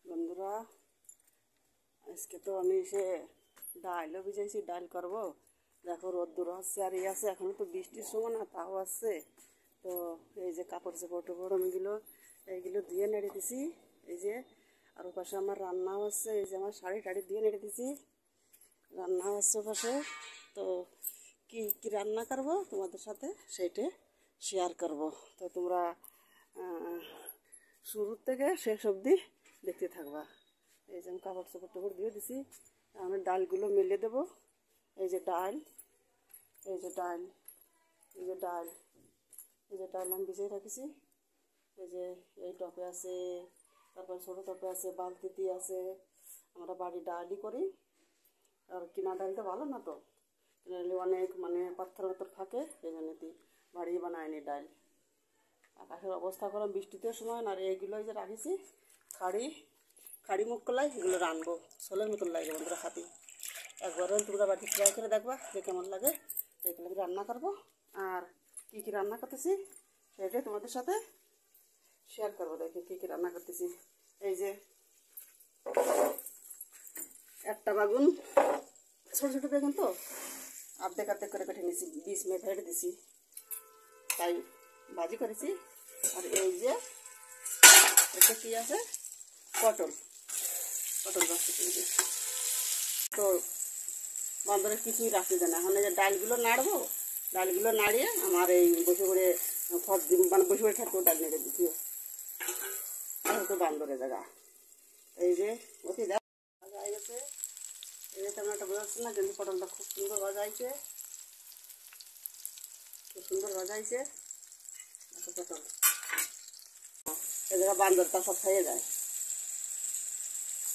বন্ধুরা, আজকে তো আমি ডালও ভিজাইছি, ডাল করবো। দেখো রোদ্দুর হচ্ছে আর আছে, এখনো তো বৃষ্টির সময় না, তাও আসছে। তো এই যে কাপড় চাপড় টাপড় আমিগুলো এইগুলো ধুয়ে নেড়ে দিছি। এই যে আর ওপাশে আমার রান্নাও আছে, এই যে আমার শাড়ি টাড়ি ধুয়ে নেড়ে দিছি, রান্নাও আছে ওপাশে। তো কি কি রান্না করবো তোমাদের সাথে সেইটা শেয়ার করব। তো তোমরা শুরুর থেকে শেষ অবধি দেখতে থাকবা। এই যে আমি কাপড় চাপড় টাপড় দিয়ে দিছি, আমি ডালগুলো মেলে দেবো। এই যে ডাল, এই যে ডাল, এই যে ডাল, এই যে ডাল আমি ভিজিয়ে রাখিছি। এই যে এই টপে আছে, তারপর ছোটো টপে আছে, বালতিতে আছে। আমরা বাড়ি ডালই করি, আর কিনা ডালটা ভালো না, তো কিনা অনেক পাথর পাথর থাকে, এই জন্য বাড়ি বানায়নি ডাল। আকাশের অবস্থা করলাম বৃষ্টিতে সময় না, আর এইগুলোই যে রাখিছি খাড়ি মুখ কলাই, এগুলো রানবো। ছোলের মতন লাগে বন্ধুরা খাতি। একবারও তোমরা বাড়িতে ট্রাই করে দেখবা যে কেমন লাগে। এগুলো রান্না করবো, আর কী কী রান্না করতেছি সেটাই তোমাদের সাথে শেয়ার করবো। দেখি কী কী রান্না করতেছি। এই যে একটা বাগুন, ছোটো ছোটো বেগুন তো অর্ধেক অর্ধেক করে কেটে নিয়েছি, 20 মিনিট ফেটে দিছি, তাই ভাজি করেছি। আর এই যে এটা কি আছে, পটল বাচ্চা। তো বান্দরের কিছুই রাখতে দেয় না। এখন এই যে ডালগুলো নাড়বো, ডালগুলো নাড়িয়ে আমার এই বসে করে বসে করে থাকবো, ডাল নেড়ে দিচ্ছি। তো বান্দরের জায়গা এই যে ওকে ভাজা হয়ে গেছে। এই যে তেমন একটা বোঝা যাচ্ছে না, কিন্তু পটলটা খুব সুন্দর ভাজা হয়েছে, খুব সুন্দর ভাজা হয়েছে। পটল এই জায়গা বান্দরটা সব খাইয়ে যায়।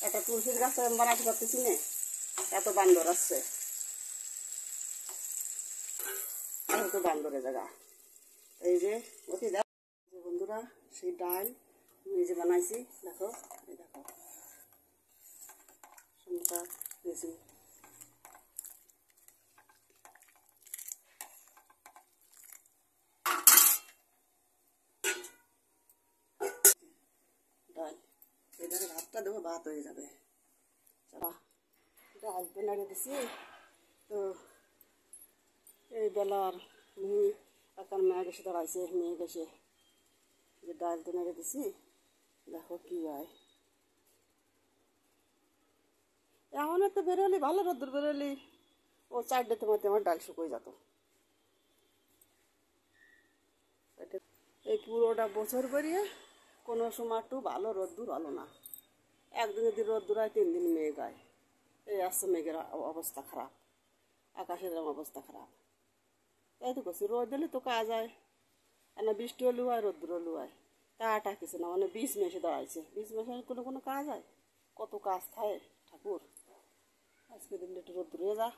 একটা তুলসীর গাছ বানাতে পারতেছি না, এত বান্দর আসছে, তো বান্দরের জায়গা। এই যে ওকে দেখো বন্ধুরা, সেই ডাল এই যে বানাইছি, দেখো এই দেখো সমস্যা দিয়েছি। ডাল এধারে ভাতটা দেবো, ভাত হয়ে যাবে। ডাল তো নাড়িয়ে দিছি। তো এই বেলার এখন মেয়ে এসে দাঁড়াইছে, মেয়ে এসে যে ডাল তো নেড়ে দিছি, দেখো কি হয়। এখন তো বেরোলি ভালো, রোদ্দুর বেরোলি ও 4টার মধ্যে আমার ডাল শুকিয়ে যেত। এই পুরোটা বছর বেরিয়ে কোনো সময় একটু ভালো রোদ্দুর হলো না। একদিন যদি রোদ্দুর হয়, 3 দিন মেঘ হয়। এই আসছে মেঘের অবস্থা খারাপ, আকাশের অবস্থা খারাপ। তাই তো করছি, রোদ দিলে তো কাজ হয় না, বৃষ্টি হলেও হয়, রোদ্দুর হলেও হয়। তাটা কিছু না, 20 মাসে দাঁড়াইছে, 20 মাসে কোনো কাজ হয়? কত কাজ থাকে ঠাকুর। আজকে দিনটা একটু রোদ্দুর হয়ে যা।